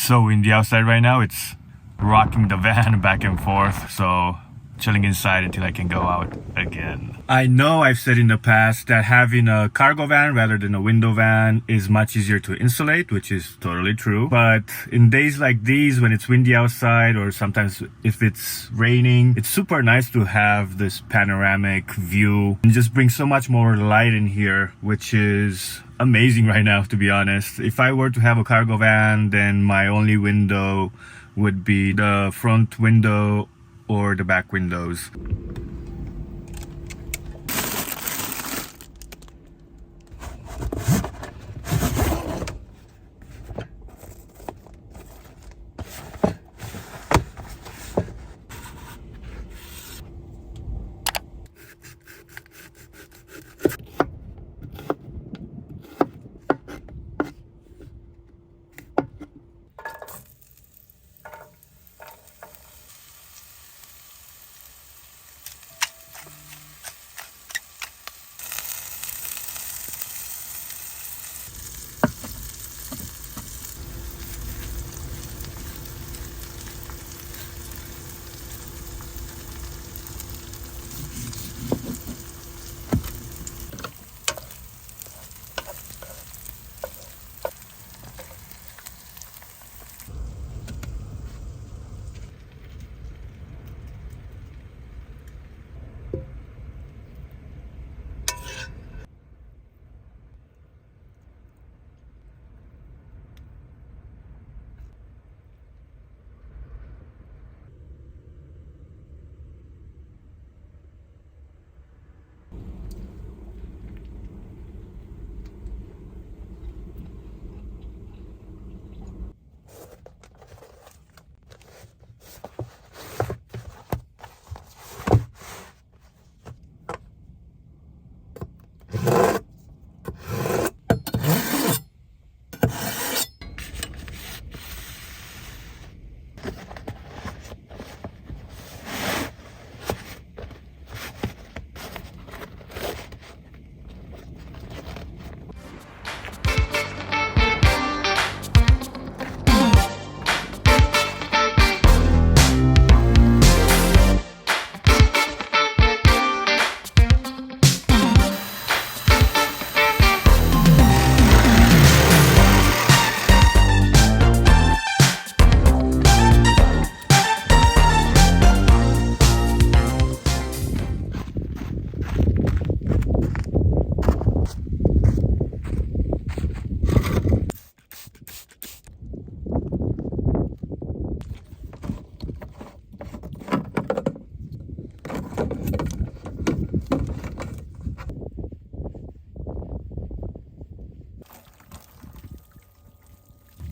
so windy outside right now. It's rocking the van back and forth, so chilling inside until I can go out again. I know I've said in the past that having a cargo van rather than a window van is much easier to insulate, which is totally true. But in days like these, when it's windy outside, or sometimes if it's raining, it's super nice to have this panoramic view and just bring so much more light in here, which is amazing right now, to be honest. If I were to have a cargo van, then my only window would be the front window or the back windows.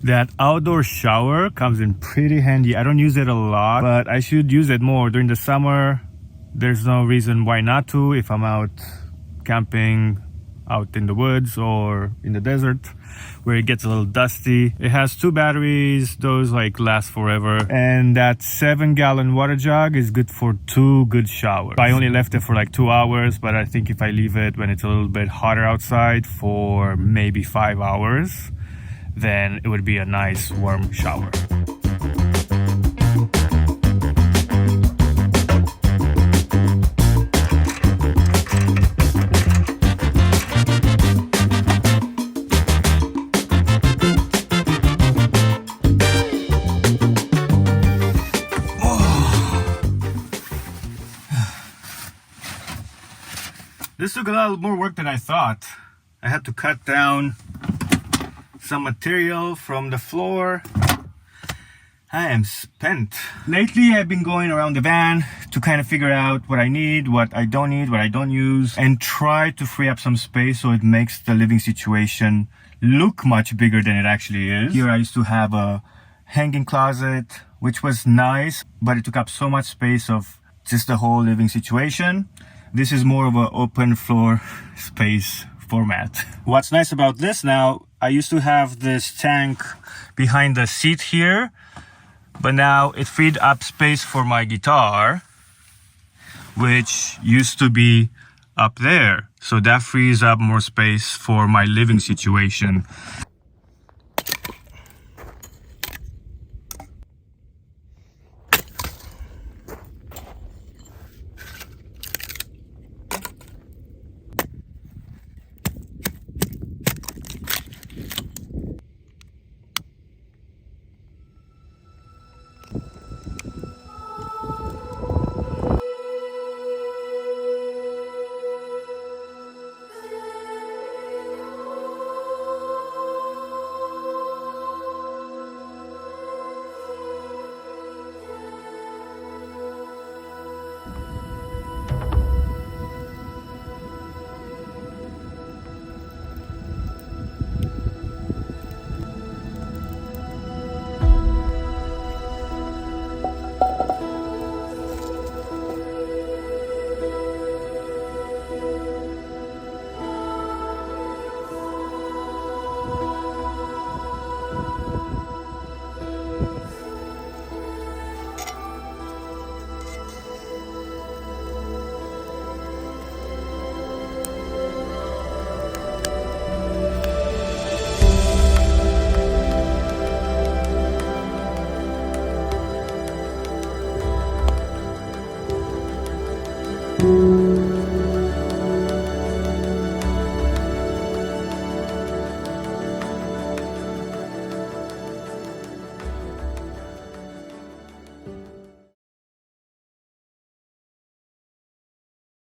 That outdoor shower comes in pretty handy. I don't use it a lot, but I should use it more during the summer. There's no reason why not to if I'm out camping out in the woods or in the desert where it gets a little dusty. It has 2 batteries, those like last forever, and that 7-gallon water jug is good for 2 good showers. I only left it for like 2 hours, but I think if I leave it when it's a little bit hotter outside for maybe 5 hours, then it would be a nice warm shower. This took a lot more work than I thought. I had to cut down some material from the floor. I am spent. Lately, I've been going around the van to kind of figure out what I need, what I don't need, what I don't use, and try to free up some space so it makes the living situation look much bigger than it actually is. Here I used to have a hanging closet, which was nice, but it took up so much space of just the whole living situation. This is more of an open floor space format. What's nice about this now, I used to have this tank behind the seat here, but now it freed up space for my guitar, which used to be up there. So that frees up more space for my living situation.